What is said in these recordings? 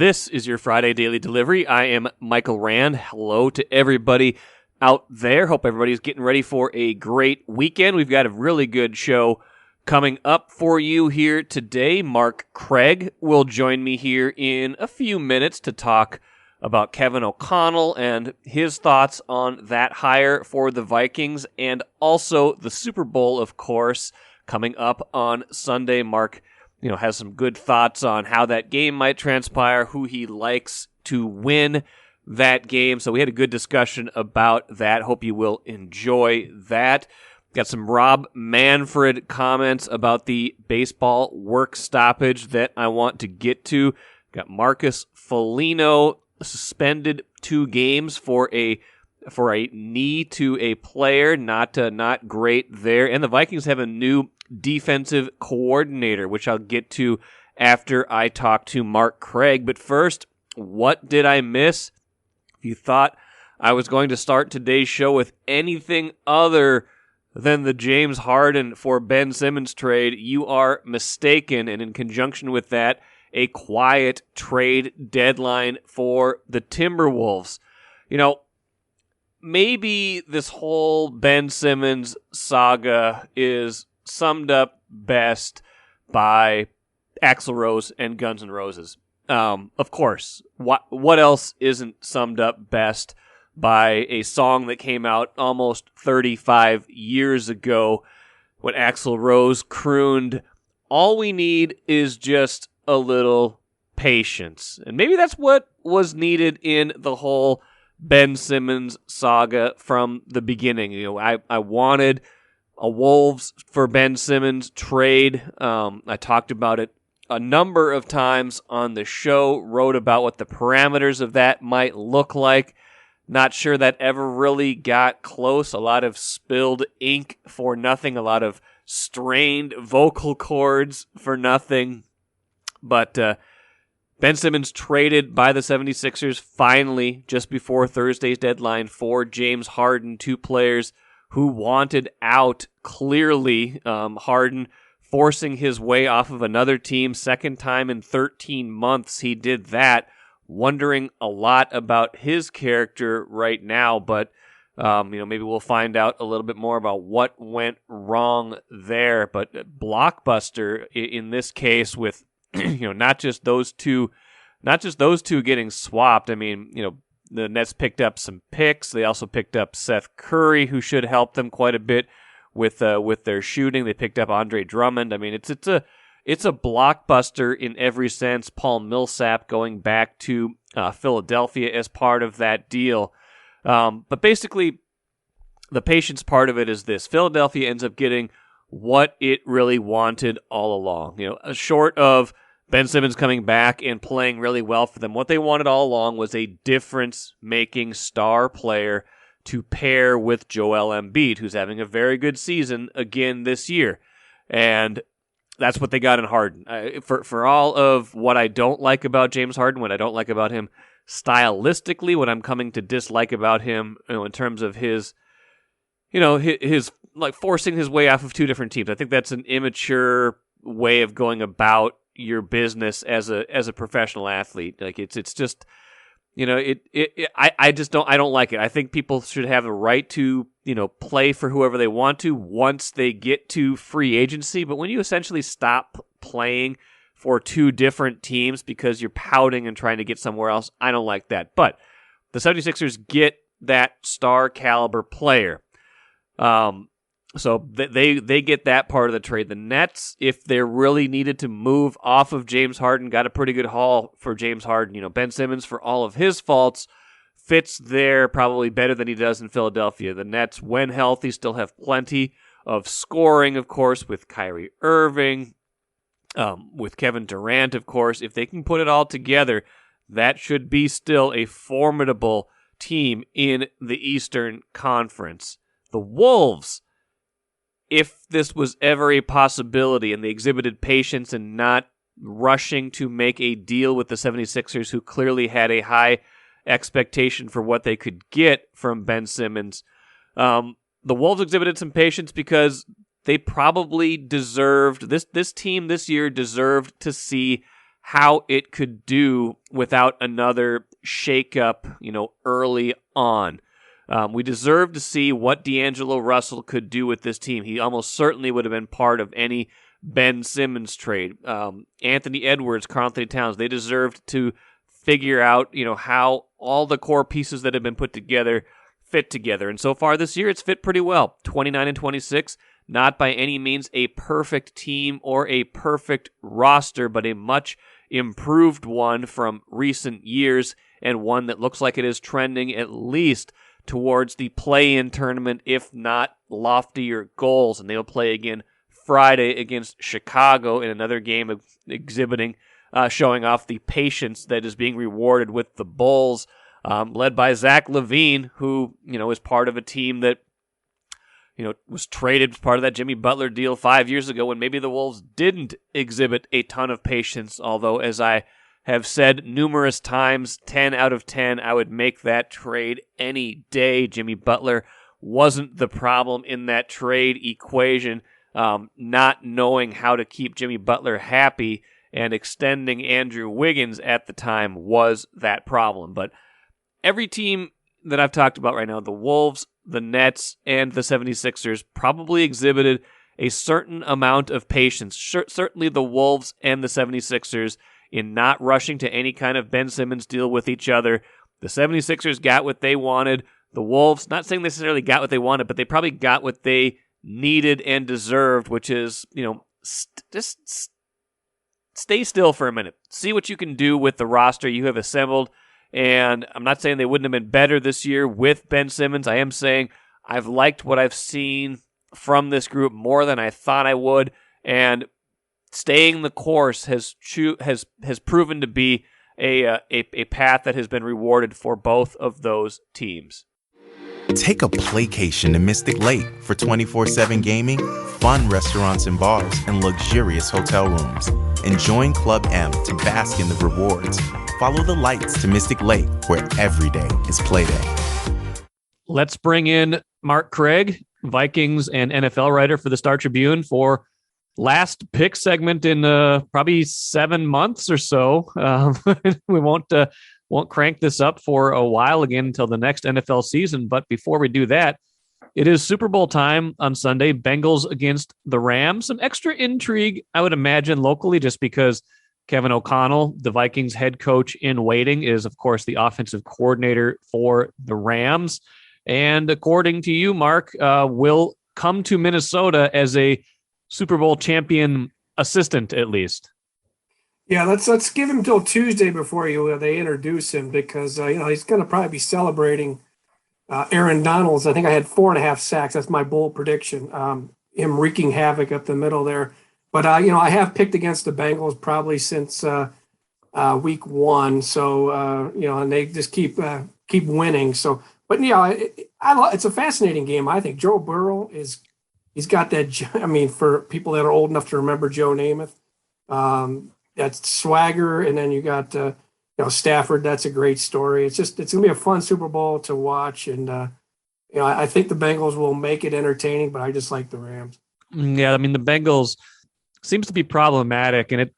This is your Friday Daily Delivery. I am Michael Rand. Hello to everybody out there. Hope everybody's getting ready for a great weekend. We've got a really good show coming up for you here today. Mark Craig will join me here in a few minutes to talk about Kevin O'Connell and his thoughts on that hire for the Vikings, and also the Super Bowl, of course, coming up on Sunday. Mark has some good thoughts on how that game might transpire, who he likes to win that game. So we had a good discussion about that. Hope you will enjoy that. Got some Rob Manfred comments about the baseball work stoppage that I want to get to. Got Marcus Foligno suspended 2 games for a knee to a player. Not great there. And the Vikings have a new defensive coordinator, which I'll get to after I talk to Mark Craig. But first, what did I miss? If you thought I was going to start today's show with anything other than the James Harden for Ben Simmons trade, you are mistaken. And in conjunction with that, a quiet trade deadline for the Timberwolves. Maybe this whole Ben Simmons saga is summed up best by Axl Rose and Guns N' Roses. Of course, what else isn't summed up best by a song that came out almost 35 years ago when Axl Rose crooned, "All we need is just a little patience." And maybe that's what was needed in the whole Ben Simmons saga from the beginning. I wanted a Wolves for Ben Simmons trade. I talked about it a number of times on the show, wrote about what the parameters of that might look like. Not sure that ever really got close. A lot of spilled ink for nothing, a lot of strained vocal cords for nothing. But Ben Simmons traded by the 76ers finally just before Thursday's deadline for James Harden, 2 players who wanted out clearly. Harden forcing his way off of another team, second time in 13 months he did that. Wondering a lot about his character right now, but maybe we'll find out a little bit more about what went wrong there. But blockbuster in this case with not just those two getting swapped. I mean, the Nets picked up some picks. They also picked up Seth Curry, who should help them quite a bit with their shooting. They picked up Andre Drummond. I mean, it's a blockbuster in every sense. Paul Millsap going back to Philadelphia as part of that deal. But basically, the patience part of it is this: Philadelphia ends up getting what it really wanted all along. Short of Ben Simmons coming back and playing really well for them, what they wanted all along was a difference-making star player to pair with Joel Embiid, who's having a very good season again this year. And that's what they got in Harden. For all of what I don't like about James Harden, what I don't like about him stylistically, what I'm coming to dislike about him, in terms of his like forcing his way off of 2 different teams. I think that's an immature way of going about your business as a professional athlete. Like it's just, I don't like it. I think people should have the right to, play for whoever they want to once they get to free agency. But when you essentially stop playing for 2 different teams because you're pouting and trying to get somewhere else, I don't like that. But the 76ers get that star caliber player. So they get that part of the trade. The Nets, if they're really needed to move off of James Harden, got a pretty good haul for James Harden. Ben Simmons, for all of his faults, fits there probably better than he does in Philadelphia. The Nets, when healthy, still have plenty of scoring, of course, with Kyrie Irving, with Kevin Durant, of course. If they can put it all together, that should be still a formidable team in the Eastern Conference. The Wolves, if this was ever a possibility and they exhibited patience and not rushing to make a deal with the 76ers, who clearly had a high expectation for what they could get from Ben Simmons, the Wolves exhibited some patience because they probably deserved, this team this year deserved to see how it could do without another shakeup, early on. We deserve to see what D'Angelo Russell could do with this team. He almost certainly would have been part of any Ben Simmons trade. Anthony Edwards, Karl Anthony Towns, they deserved to figure out, how all the core pieces that have been put together fit together. And so far this year, it's fit pretty well. 29-26, not by any means a perfect team or a perfect roster, but a much improved one from recent years, and one that looks like it is trending at least towards the play-in tournament, if not loftier goals. And they'll play again Friday against Chicago in another game of exhibiting, showing off the patience that is being rewarded with the Bulls, led by Zach LaVine, who, is part of a team that, was traded as part of that Jimmy Butler deal 5 years ago when maybe the Wolves didn't exhibit a ton of patience. Although, as I have said numerous times, 10 out of 10, I would make that trade any day. Jimmy Butler wasn't the problem in that trade equation. Not knowing how to keep Jimmy Butler happy and extending Andrew Wiggins at the time was that problem. But every team that I've talked about right now, the Wolves, the Nets, and the 76ers, probably exhibited a certain amount of patience. Certainly the Wolves and the 76ers in not rushing to any kind of Ben Simmons deal with each other. The 76ers got what they wanted. The Wolves, not saying necessarily got what they wanted, but they probably got what they needed and deserved, which is, just stay still for a minute. See what you can do with the roster you have assembled. And I'm not saying they wouldn't have been better this year with Ben Simmons. I am saying I've liked what I've seen from this group more than I thought I would. And staying the course has proven to be a path that has been rewarded for both of those teams. Take a playcation to Mystic Lake for 24/7 gaming, fun restaurants and bars, and luxurious hotel rooms. And join Club M to bask in the rewards. Follow the lights to Mystic Lake, where every day is play day. Let's bring in Mark Craig, Vikings and NFL writer for the Star Tribune, for last pick segment in probably 7 months or so. We won't crank this up for a while again until the next NFL season. But before we do that, it is Super Bowl time on Sunday. Bengals against the Rams. Some extra intrigue, I would imagine, locally, just because Kevin O'Connell, the Vikings head coach in waiting, is, of course, the offensive coordinator for the Rams. And according to you, Mark, will come to Minnesota as a Super Bowl champion assistant, at least. Yeah, let's give him till Tuesday before they introduce him, because he's going to probably be celebrating Aaron Donald's. I think I had 4.5 sacks. That's my bold prediction. Him wreaking havoc up the middle there. But I have picked against the Bengals probably since week 1. So and they just keep winning. So, but it's a fascinating game. I think Joe Burrow he's got that. I mean, for people that are old enough to remember Joe Namath. That swagger, and then you got Stafford. That's a great story. It's gonna be a fun Super Bowl to watch, and I think the Bengals will make it entertaining, but I just like the Rams. Yeah, I mean the Bengals seems to be problematic, and it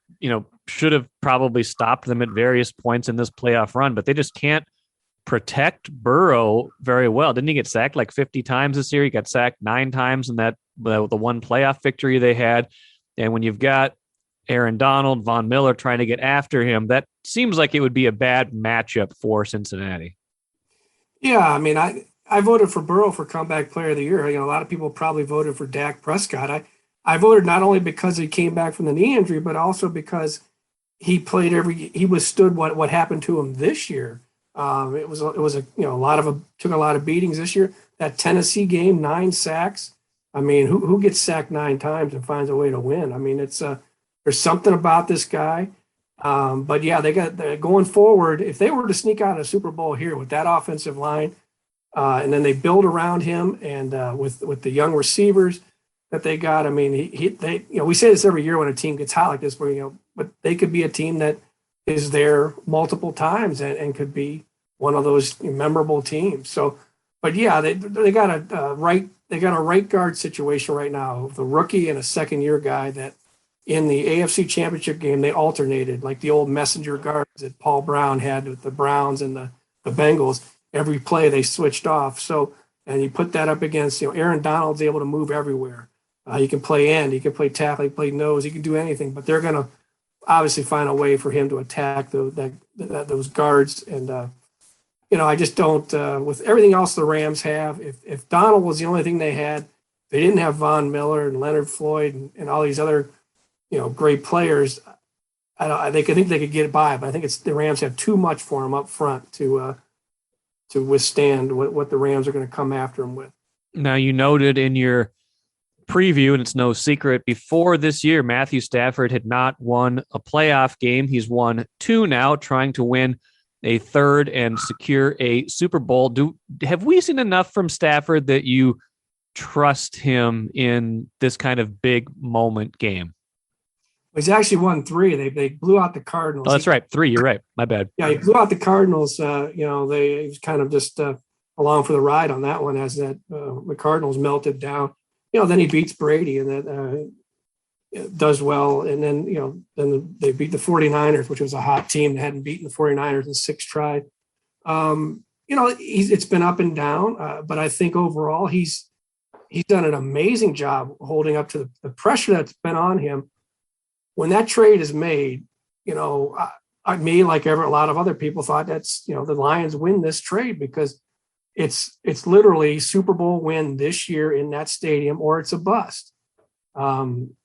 should have probably stopped them at various points in this playoff run, but they just can't protect Burrow very well. Didn't he get sacked like 50 times this year? He got sacked 9 times in the one playoff victory they had, and when you've got Aaron Donald, Von Miller trying to get after him, that seems like it would be a bad matchup for Cincinnati. Yeah, I mean, I voted for Burrow for comeback player of the year. A lot of people probably voted for Dak Prescott. I voted not only because he came back from the knee injury, but also because he withstood what happened to him this year. It was took a lot of beatings this year. That Tennessee game, 9 sacks. I mean, who gets sacked 9 times and finds a way to win? I mean, there's something about this guy. But yeah, they're going forward. If they were to sneak out a Super Bowl here with that offensive line, and then they build around him, and with the young receivers that they got, I mean, we say this every year when a team gets hot like this, but they could be a team that is there multiple times and could be one of those memorable teams. So, but yeah, they got a right guard situation right now, the rookie and a second year guy that in the AFC Championship game, they alternated like the old messenger guards that Paul Brown had with the Browns and the Bengals. Every play they switched off. So, and you put that up against, Aaron Donald's able to move everywhere. He can play end, he can play tackle, he can play nose, he can do anything. But they're going to obviously find a way for him to attack those guards. And I just don't. With everything else the Rams have, if Donald was the only thing they had, they didn't have Von Miller and Leonard Floyd and all these other great players. I think they could get by, but I think the Rams have too much for them up front to withstand what the Rams are going to come after them with. Now, you noted in your preview, and it's no secret, before this year, Matthew Stafford had not won a playoff game. He's won 2 now, trying to win a 3rd and secure a Super Bowl. Have we seen enough from Stafford that you trust him in this kind of big moment game? He's actually won 3. They blew out the Cardinals. Oh, that's right. 3. You're right. My bad. Yeah, he blew out the Cardinals. He was kind of just along for the ride on that one as the Cardinals melted down. Then he beats Brady and that does well. And then, then they beat the 49ers, which was a hot team that hadn't beaten the 49ers in 6 tries. It's been up and down, but I think overall he's done an amazing job holding up to the pressure that's been on him. When that trade is made, me, like a lot of other people, thought that's, the Lions win this trade because it's literally Super Bowl win this year in that stadium, or it's a bust. And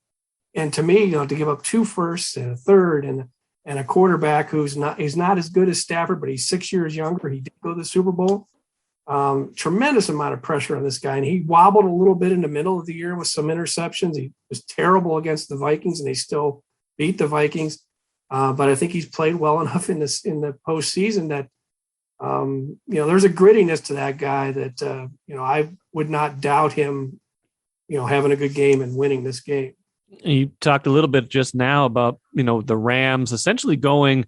to me, to give up 2 firsts and a 3rd and a quarterback he's not as good as Stafford, but he's 6 years younger. He did go to the Super Bowl. Tremendous amount of pressure on this guy. And he wobbled a little bit in the middle of the year with some interceptions. He was terrible against the Vikings, and they still beat the Vikings. But I think he's played well enough in the postseason that, there's a grittiness to that guy that, I would not doubt him, having a good game and winning this game. You talked a little bit just now about, the Rams essentially going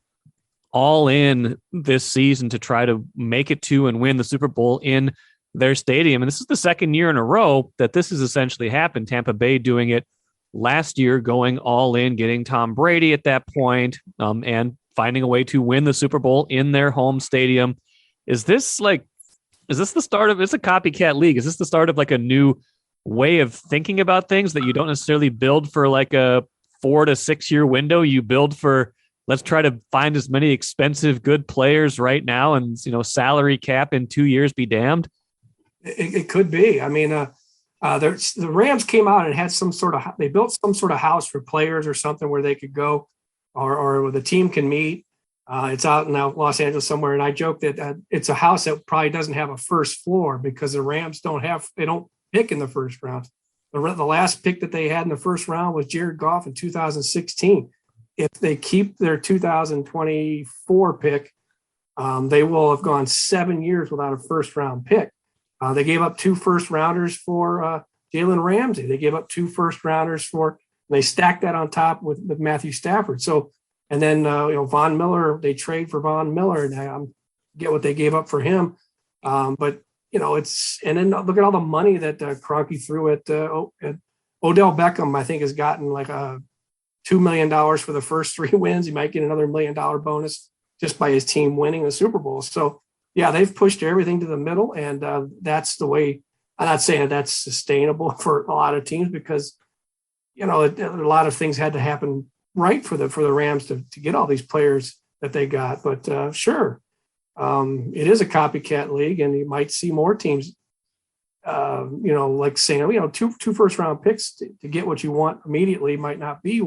all in this season to try to make it to and win the Super Bowl in their stadium. And this is the 2nd year in a row that this has essentially happened. Tampa Bay doing it last year, going all in, getting Tom Brady at that point, and finding a way to win the Super Bowl in their home stadium. Is this the start of, it's a copycat league? Is this the start of like a new way of thinking about things that you don't necessarily build for like a 4 to 6 year window? You build for, let's try to find as many expensive, good players right now, and salary cap in 2 years be damned. It could be. I mean, the Rams came out and had they built some sort of house for players or something where they could go, or the team can meet. It's out in Los Angeles somewhere, and I joke that it's a house that probably doesn't have a first floor because the Rams don't pick in the first round. The last pick that they had in the first round was Jared Goff in 2016. If they keep their 2024 pick, they will have gone 7 years without a first round pick. They gave up 2 first rounders for Jalen Ramsey. They gave up 2 first rounders they stacked that on top with Matthew Stafford. So, and then, Von Miller, they trade for Von Miller and I get what they gave up for him. But, and then look at all the money that Kroenke threw at Odell Beckham. I think has gotten like $2 million for the first 3 wins. He might get another $1 million bonus just by his team winning the Super Bowl. So, yeah, they've pushed everything to the middle, and that's the way. I'm not saying that's sustainable for a lot of teams because, a lot of things had to happen right for the Rams to get all these players that they got. But sure, it is a copycat league, and you might see more teams, like saying, 2 first round picks to get what you want immediately might not be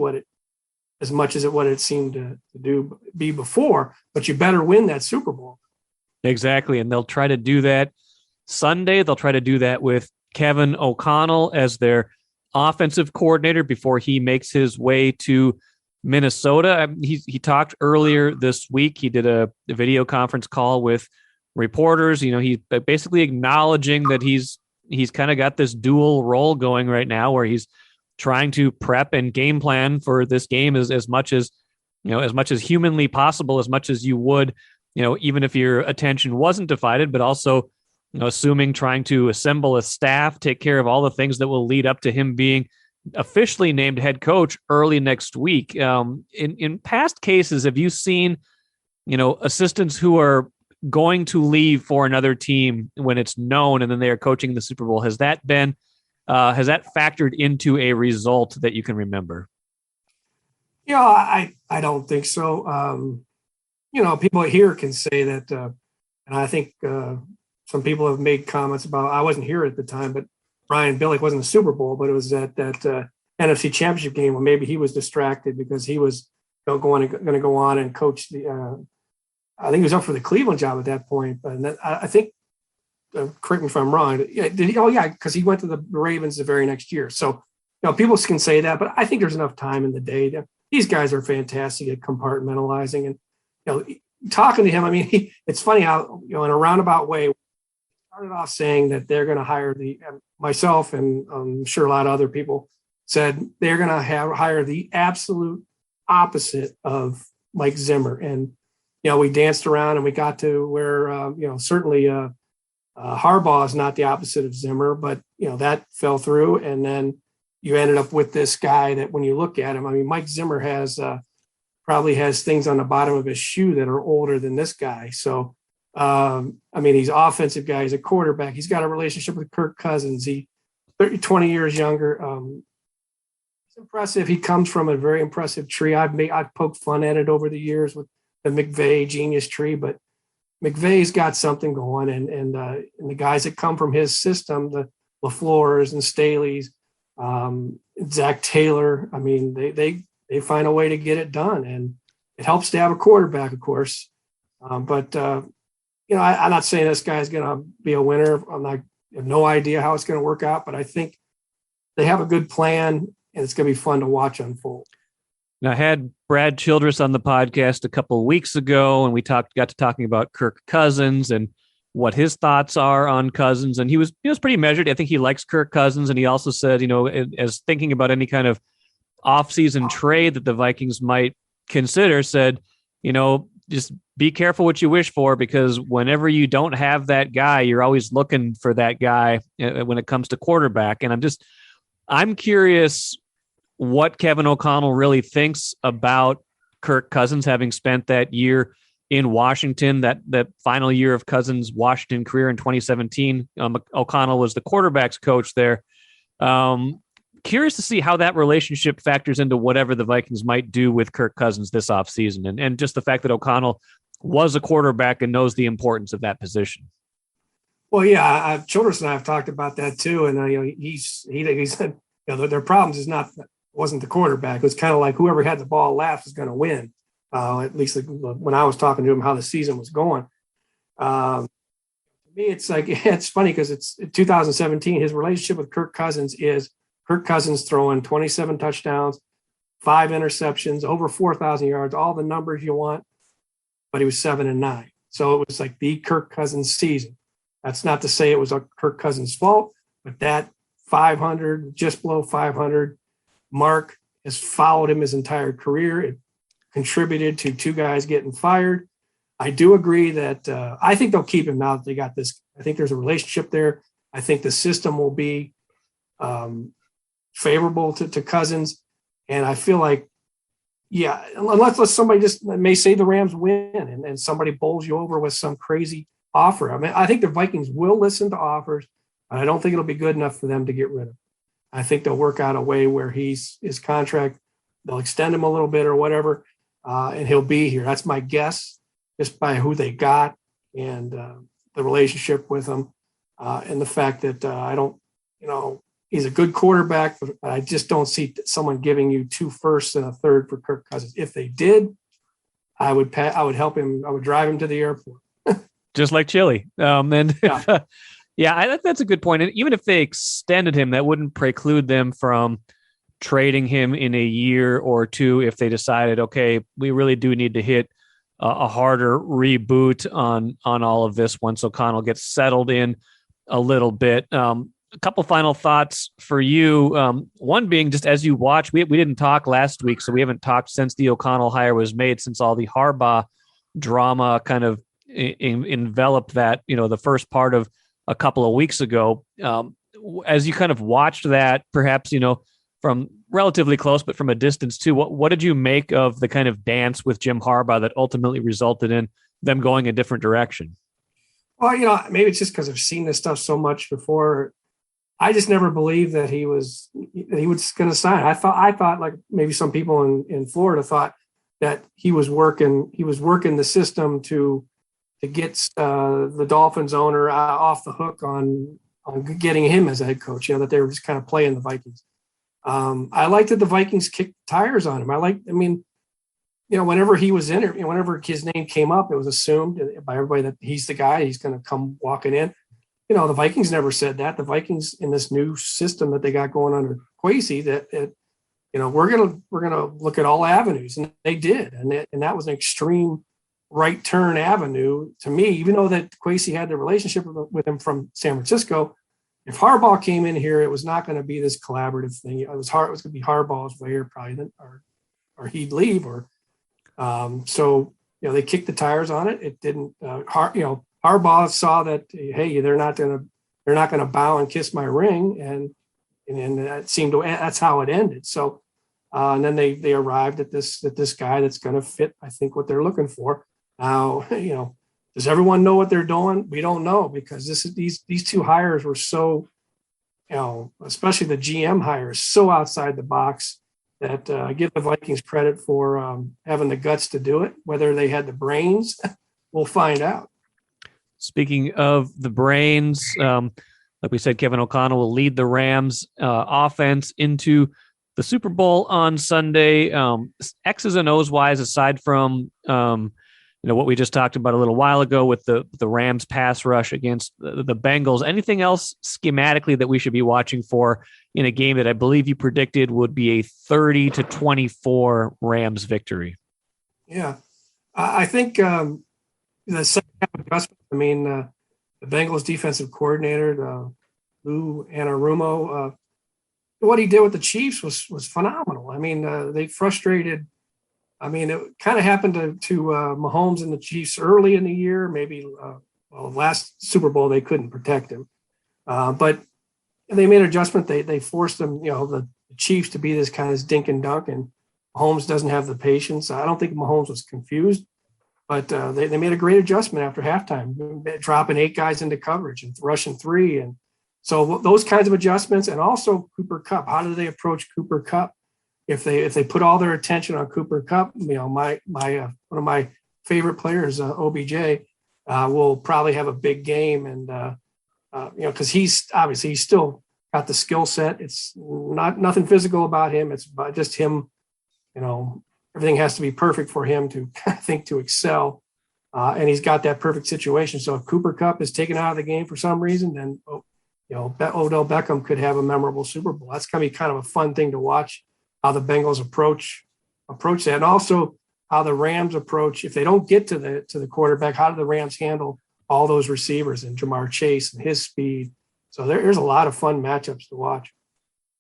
as much as what it seemed to be before, but you better win that Super Bowl. Exactly. And they'll try to do that Sunday. They'll try to do that with Kevin O'Connell as their offensive coordinator before he makes his way to Minnesota. He talked earlier this week. He did a video conference call with reporters. He's basically acknowledging that he's kind of got this dual role going right now where he's trying to prep and game plan for this game as much as humanly possible, as much as you would, even if your attention wasn't divided, but also, assuming trying to assemble a staff, take care of all the things that will lead up to him being officially named head coach early next week. In past cases, have you seen, assistants who are going to leave for another team when it's known and then they are coaching the Super Bowl? Has that factored into a result that you can remember? I don't think so. People here can say that, and I think some people have made comments about, I wasn't here at the time, but Brian Billick wasn't a Super Bowl, but it was that NFC Championship game where maybe he was distracted because he was going to go on and coach I think he was up for the Cleveland job at that point. But I think, correct me if I'm wrong. Yeah, because he went to the Ravens the very next year. So, people can say that, but I think there's enough time in the day. These guys are fantastic at compartmentalizing, and talking to him. I mean, it's funny how in a roundabout way, started off saying that they're going to hire myself, and I'm sure a lot of other people said they're going to hire the absolute opposite of Mike Zimmer. And we danced around and we got to where certainly Harbaugh is not the opposite of Zimmer, but that fell through, and then you ended up with this guy that when you look at him, I mean, Mike Zimmer probably has things on the bottom of his shoe that are older than this guy. So, he's an offensive guy. He's a quarterback. He's got a relationship with Kirk Cousins. He's 20 years younger. It's impressive. He comes from a very impressive tree. I've poked fun at it over the years with the McVay genius tree, but McVay's got something going, and the guys that come from his system, the LaFleurs and Staley's, Zach Taylor. I mean, they find a way to get it done, and it helps to have a quarterback, of course. I'm not saying this guy's going to be a winner. I have no idea how it's going to work out, but I think they have a good plan, and it's going to be fun to watch unfold. Now, I had Brad Childress on the podcast a couple of weeks ago, and we got to talking about Kirk Cousins and what his thoughts are on Cousins. And he was pretty measured. I think he likes Kirk Cousins. And he also said, as thinking about any kind of offseason trade that the Vikings might consider, said, just be careful what you wish for, because whenever you don't have that guy, you're always looking for that guy when it comes to quarterback. And I'm curious what Kevin O'Connell really thinks about Kirk Cousins, having spent that year in Washington, that final year of Cousins' Washington career in 2017. O'Connell was the quarterback's coach there. Curious to see how that relationship factors into whatever the Vikings might do with Kirk Cousins this offseason, and just the fact that O'Connell was a quarterback and knows the importance of that position. Well, yeah, Childress and I have talked about that too, and he said their problems wasn't the quarterback. It was kind of like whoever had the ball last is going to win. At least when I was talking to him, how the season was going. To me, it's funny because it's 2017. His relationship with Kirk Cousins is Kirk Cousins throwing 27 touchdowns, 5 interceptions, over 4,000 yards, all the numbers you want, but he was 7-9. So it was like the Kirk Cousins season. That's not to say it was a Kirk Cousins' fault, but that 500, just below 500 mark has followed him his entire career. It contributed to 2 guys getting fired. I do agree that I think they'll keep him now that they got this. I think there's a relationship there. I think the system will be favorable to Cousins. And I feel like, unless somebody just may say the Rams win and somebody bowls you over with some crazy offer. I mean, I think the Vikings will listen to offers, but I don't think it'll be good enough for them to get rid of him. I think they'll work out a way where his contract, they'll extend him a little bit or whatever, and he'll be here. That's my guess, just by who they got and the relationship with him, and the fact that he's a good quarterback, but I just don't see someone giving you 2 firsts and a third for Kirk Cousins. If they did, I would help him. I would drive him to the airport. Just like Chili. I think that's a good point. And even if they extended him, that wouldn't preclude them from trading him in a year or 2 if they decided, okay, we really do need to hit a harder reboot on all of this once O'Connell gets settled in a little bit. A couple final thoughts for you. One being, just as you watch, we didn't talk last week, so we haven't talked since the O'Connell hire was made, since all the Harbaugh drama kind of enveloped that, the first part of a couple of weeks ago. As you kind of watched that, perhaps, from relatively close, but from a distance too. What did you make of the kind of dance with Jim Harbaugh that ultimately resulted in them going a different direction? Well, maybe it's just because I've seen this stuff so much before. I just never believed that he was going to sign. I thought like maybe some people in Florida thought that he was working the system to get the Dolphins owner off the hook on getting him as a head coach. That they were just kind of playing the Vikings. I liked that the Vikings kicked tires on him. Whenever he was in it, whenever his name came up, it was assumed by everybody that he's the guy. He's going to come walking in. The Vikings never said that. The Vikings in this new system that they got going under Kwesi, we're gonna look at all avenues, and they did, and that was an extreme right turn avenue to me. Even though that Kwesi had the relationship with him from San Francisco, if Harbaugh came in here, it was not going to be this collaborative thing. It was going to be Harbaugh's way, or probably or he'd leave, or so they kicked the tires on it. It didn't. Harbaugh saw that, hey, they're not gonna bow and kiss my ring, and that seemed to, that's how it ended. So and then they arrived at this guy that's going to fit, I think, what they're looking for. Now, does everyone know what they're doing? We don't know, because these two hires were so, especially the GM hires, so outside the box that I give the Vikings credit for having the guts to do it. Whether they had the brains, we'll find out. Speaking of the brains, like we said, Kevin O'Connell will lead the Rams offense into the Super Bowl on Sunday. X's and O's wise, aside from what we just talked about a little while ago with the Rams pass rush against the Bengals, anything else schematically that we should be watching for in a game that I believe you predicted would be a 30-24 Rams victory? Yeah, I think the second half adjustment. The Bengals defensive coordinator, Lou Anarumo, what he did with the Chiefs was phenomenal. They frustrated. It kind of happened to Mahomes and the Chiefs early in the year. Maybe last Super Bowl they couldn't protect him, but they made an adjustment. They forced them, the Chiefs to be this kind of dink and dunk, and Mahomes doesn't have the patience. I don't think Mahomes was confused. But they made a great adjustment after halftime, dropping 8 guys into coverage and rushing 3. And so those kinds of adjustments, and also Cooper Kupp. How do they approach Cooper Kupp? If they put all their attention on Cooper Kupp, my one of my favorite players, OBJ, will probably have a big game. And because he's still got the skill set. It's nothing physical about him. It's about just him. Everything has to be perfect for him to, I think, to excel. And he's got that perfect situation. So if Cooper Kupp is taken out of the game for some reason, then, Odell Beckham could have a memorable Super Bowl. That's going to be kind of a fun thing to watch, how the Bengals approach that. And also how the Rams approach, if they don't get to the quarterback, how do the Rams handle all those receivers and Jamar Chase and his speed? So there's a lot of fun matchups to watch.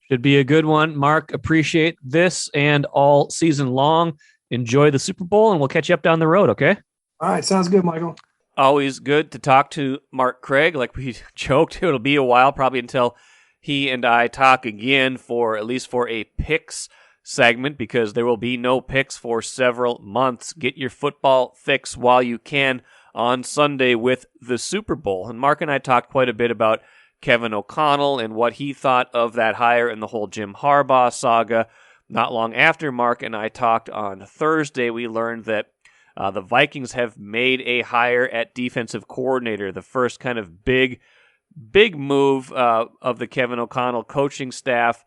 Should be a good one. Mark, appreciate this and all season long. Enjoy the Super Bowl, and we'll catch you up down the road, okay? All right, sounds good, Michael. Always good to talk to Mark Craig. Like we joked, it'll be a while, probably until he and I talk again at least for a picks segment, because there will be no picks for several months. Get your football fix while you can on Sunday with the Super Bowl. And Mark and I talked quite a bit about Kevin O'Connell and what he thought of that hire and the whole Jim Harbaugh saga. Not long after Mark and I talked on Thursday, we learned that the Vikings have made a hire at defensive coordinator, the first kind of big move of the Kevin O'Connell coaching staff.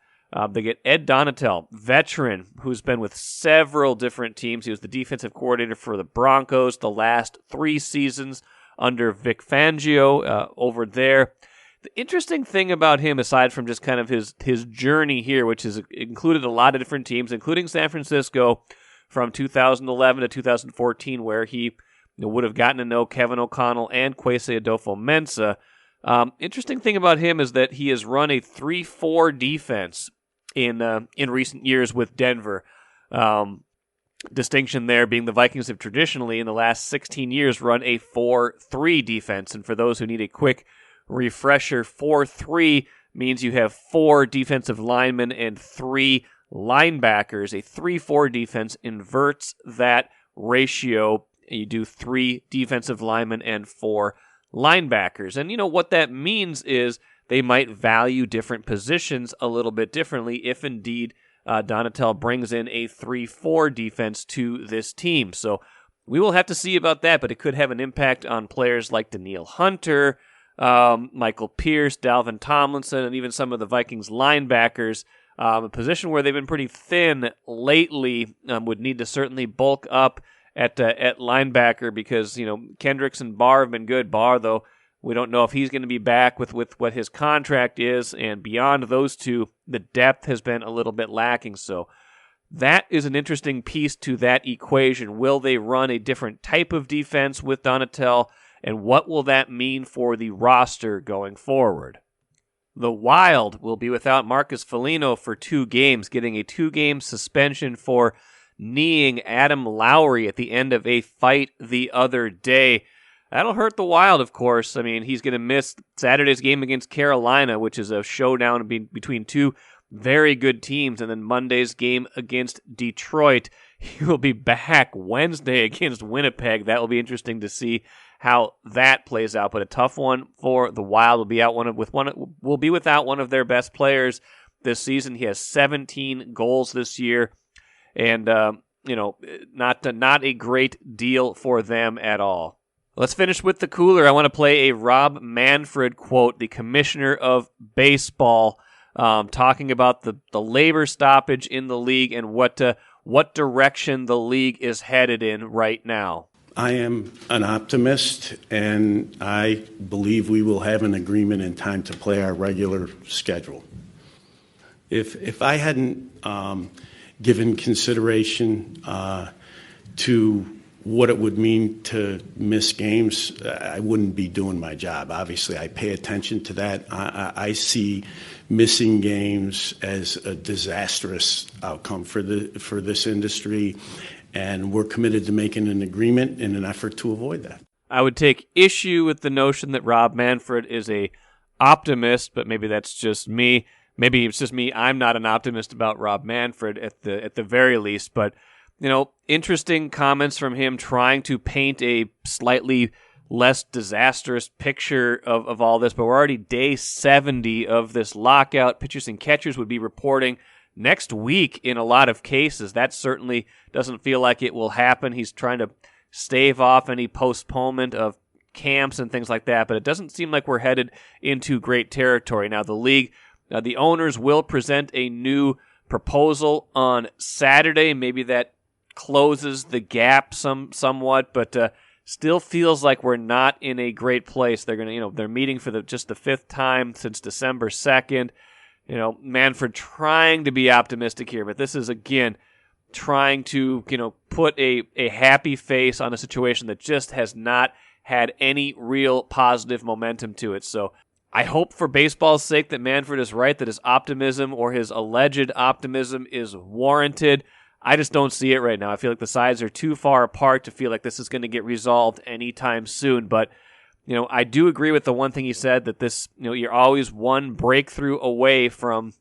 They get Ed Donatel, veteran, who's been with several different teams. He was the defensive coordinator for the Broncos the last 3 seasons under Vic Fangio over there. The interesting thing about him, aside from just kind of his journey here, which has included a lot of different teams, including San Francisco from 2011 to 2014, where he would have gotten to know Kevin O'Connell and Kwesi Adofo-Mensah. Interesting thing about him is that he has run a 3-4 defense in recent years with Denver. Distinction there being the Vikings have traditionally, in the last 16 years, run a 4-3 defense. And for those who need a quick refresher, 4-3 means you have 4 defensive linemen and 3 linebackers. A 3-4 defense inverts that ratio. You do 3 defensive linemen and 4 linebackers. And what that means is they might value different positions a little bit differently if indeed Donatell brings in a 3-4 defense to this team. So we will have to see about that, but it could have an impact on players like Danielle Hunter, Michael Pierce, Dalvin Tomlinson, and even some of the Vikings linebackers. A position where they've been pretty thin lately, would need to certainly bulk up at linebacker because, Kendricks and Barr have been good. Barr, though, we don't know if he's going to be back with what his contract is, and beyond those two, the depth has been a little bit lacking. So that is an interesting piece to that equation. Will they run a different type of defense with Donatell, and what will that mean for the roster going forward? The Wild will be without Marcus Foligno for 2 games, getting a 2-game suspension for kneeing Adam Lowry at the end of a fight the other day. That'll hurt the Wild, of course. I mean, he's going to miss Saturday's game against Carolina, which is a showdown between 2 very good teams, and then Monday's game against Detroit. He will be back Wednesday against Winnipeg. That will be interesting to see how that plays out, but a tough one for the Wild. Will be without one of their best players this season. He has 17 goals this year, and not a great deal for them at all. Let's finish with the cooler. I want to play a Rob Manfred quote, the commissioner of baseball, talking about the labor stoppage in the league and what direction the league is headed in right now. I am an optimist, and I believe we will have an agreement in time to play our regular schedule. If I hadn't given consideration to what it would mean to miss games, I wouldn't be doing my job. Obviously, I pay attention to that. I see missing games as a disastrous outcome for this industry, and we're committed to making an agreement in an effort to avoid that. I would take issue with the notion that Rob Manfred is a optimist, but maybe that's just me. Maybe it's just me. I'm not an optimist about Rob Manfred at the very least, but interesting comments from him trying to paint a slightly less disastrous picture of all this, but we're already day 70 of this lockout. Pitchers and catchers would be reporting next week in a lot of cases. That certainly doesn't feel like it will happen. He's trying to stave off any postponement of camps and things like that, but it doesn't seem like we're headed into great territory. Now, the league, the owners will present a new proposal on Saturday. Maybe that closes the gap somewhat, but still feels like we're not in a great place. They're going to, they're meeting for just the 5th time since December 2nd. Manfred trying to be optimistic here, but this is again trying to, put a happy face on a situation that just has not had any real positive momentum to it. So I hope for baseball's sake that Manfred is right, that his optimism or his alleged optimism is warranted. I just don't see it right now. I feel like the sides are too far apart to feel like this is going to get resolved anytime soon. But, I do agree with the one thing he said, that this, you're always one breakthrough away from,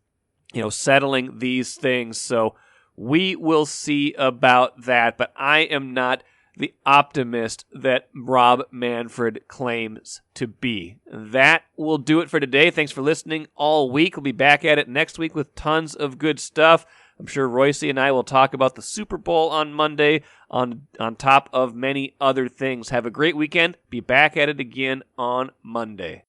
settling these things. So we will see about that. But I am not the optimist that Rob Manfred claims to be. That will do it for today. Thanks for listening all week. We'll be back at it next week with tons of good stuff. I'm sure Royce and I will talk about the Super Bowl on Monday on top of many other things. Have a great weekend. Be back at it again on Monday.